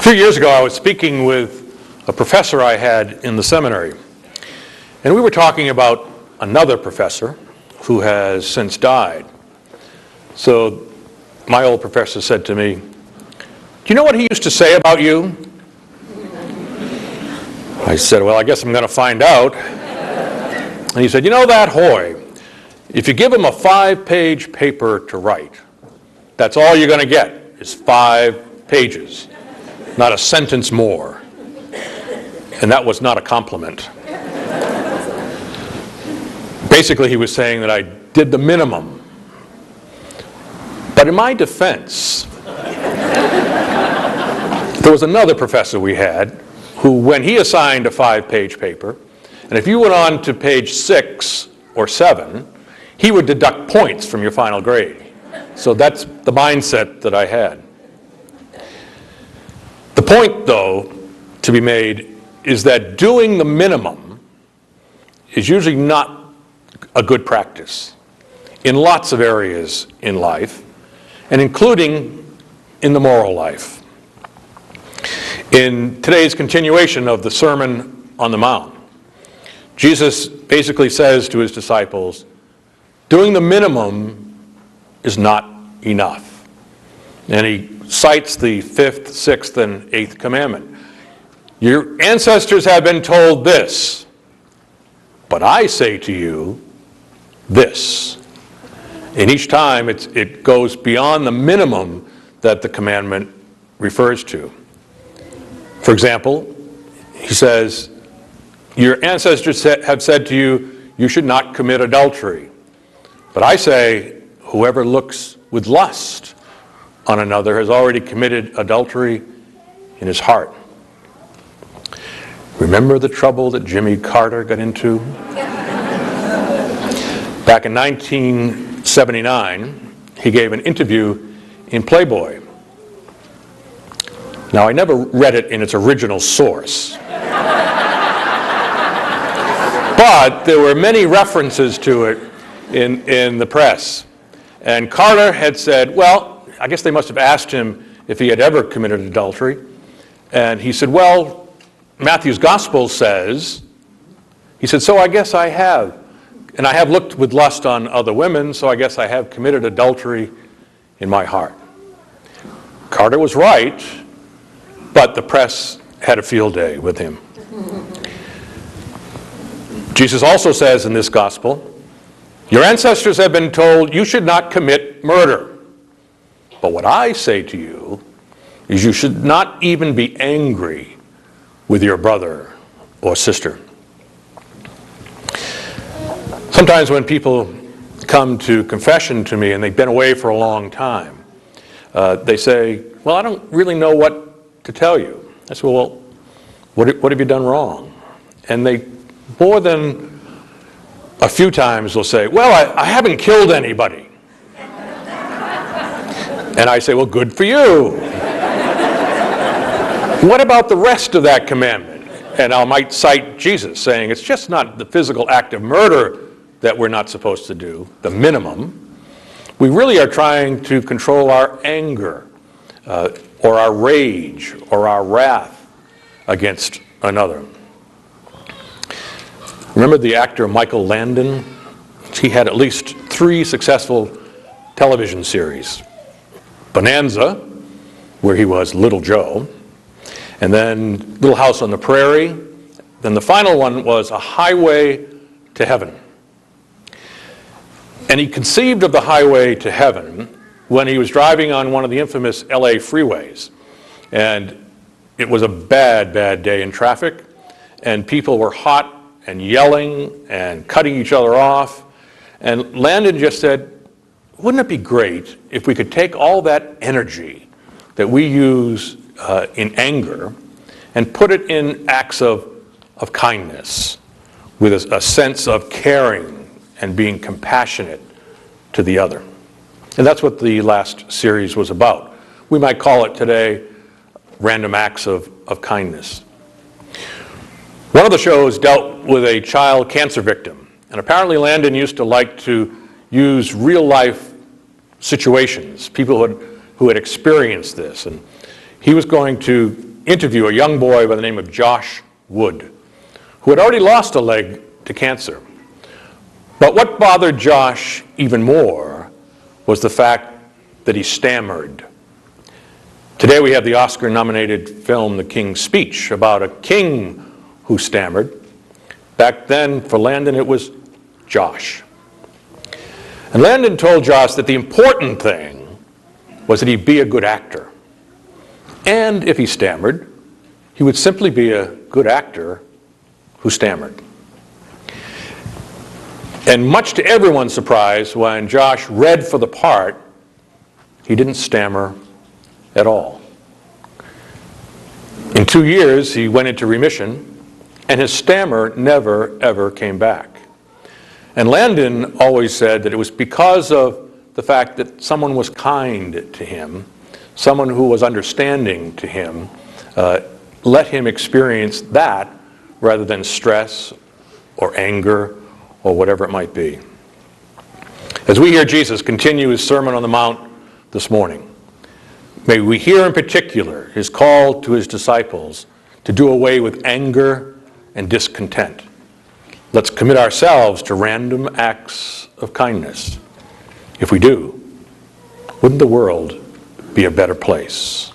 few years ago, I was speaking with a professor I had in the seminary, and we were talking about another professor who has since died. So my old professor said to me, "Do you know what he used to say about you?" I said, "Well, I guess I'm going to find out." And he said, "You know that Hoye, if you give him a 5-page paper to write, that's all you're going to get is 5 pages. Not a sentence more." And that was not a compliment. Basically, he was saying that I did the minimum. But in my defense, there was another professor we had who, when he assigned a 5-page paper, and if you went on to page 6 or 7, he would deduct points from your final grade. So that's the mindset that I had. The point, though, to be made is that doing the minimum is usually not a good practice in lots of areas in life, and including in the moral life. In today's continuation of the Sermon on the Mount, Jesus basically says to his disciples, doing the minimum is not enough. And he cites the 5th, 6th, and 8th commandment. Your ancestors have been told this, but I say to you this. And each time it goes beyond the minimum that the commandment refers to. For example, he says, your ancestors have said to you, you should not commit adultery. But I say, whoever looks with lust on another has already committed adultery in his heart. Remember the trouble that Jimmy Carter got into? Back in 1979, he gave an interview in Playboy. Now, I never read it in its original source. But there were many references to it in the press. And Carter had said, well, I guess they must have asked him if he had ever committed adultery. And he said, well, Matthew's gospel says, he said, so I guess I have. And I have looked with lust on other women, so I guess I have committed adultery in my heart. Carter was right, but the press had a field day with him. Jesus also says in this gospel, your ancestors have been told you should not commit murder. But what I say to you is you should not even be angry with your brother or sister. Sometimes when people come to confession to me and they've been away for a long time, they say, well, I don't really know what to tell you. I say, well, what have you done wrong? And they, more than a few times, will say, well, I haven't killed anybody. And I say, well, good for you. What about the rest of that commandment? And I might cite Jesus saying it's just not the physical act of murder that we're not supposed to do, the minimum. We really are trying to control our anger or our rage or our wrath against another. Remember the actor Michael Landon? He had at least 3 successful television series. Bonanza, where he was Little Joe, and then Little House on the Prairie. Then the final one was A Highway to Heaven. And he conceived of the highway to heaven when he was driving on one of the infamous LA freeways. And it was a bad, bad day in traffic, and people were hot and yelling and cutting each other off. And Landon just said, wouldn't it be great if we could take all that energy that we use in anger and put it in acts of kindness with a sense of caring and being compassionate to the other. And that's what the last series was about. We might call it today Random Acts of Kindness. One of the shows dealt with a child cancer victim, and apparently Landon used to like to use real-life situations, people who had experienced this, and he was going to interview a young boy by the name of Josh Wood, who had already lost a leg to cancer. But what bothered Josh even more was the fact that he stammered. Today we have the Oscar-nominated film The King's Speech, about a king who stammered. Back then, for Landon, it was Josh. And Landon told Josh that the important thing was that he be a good actor. And if he stammered, he would simply be a good actor who stammered. And much to everyone's surprise, when Josh read for the part, he didn't stammer at all. In 2 years, he went into remission, and his stammer never, ever came back. And Landon always said that it was because of the fact that someone was kind to him, someone who was understanding to him, let him experience that rather than stress or anger or whatever it might be. As we hear Jesus continue his Sermon on the Mount this morning, may we hear in particular his call to his disciples to do away with anger and discontent. Let's commit ourselves to random acts of kindness. If we do, wouldn't the world be a better place?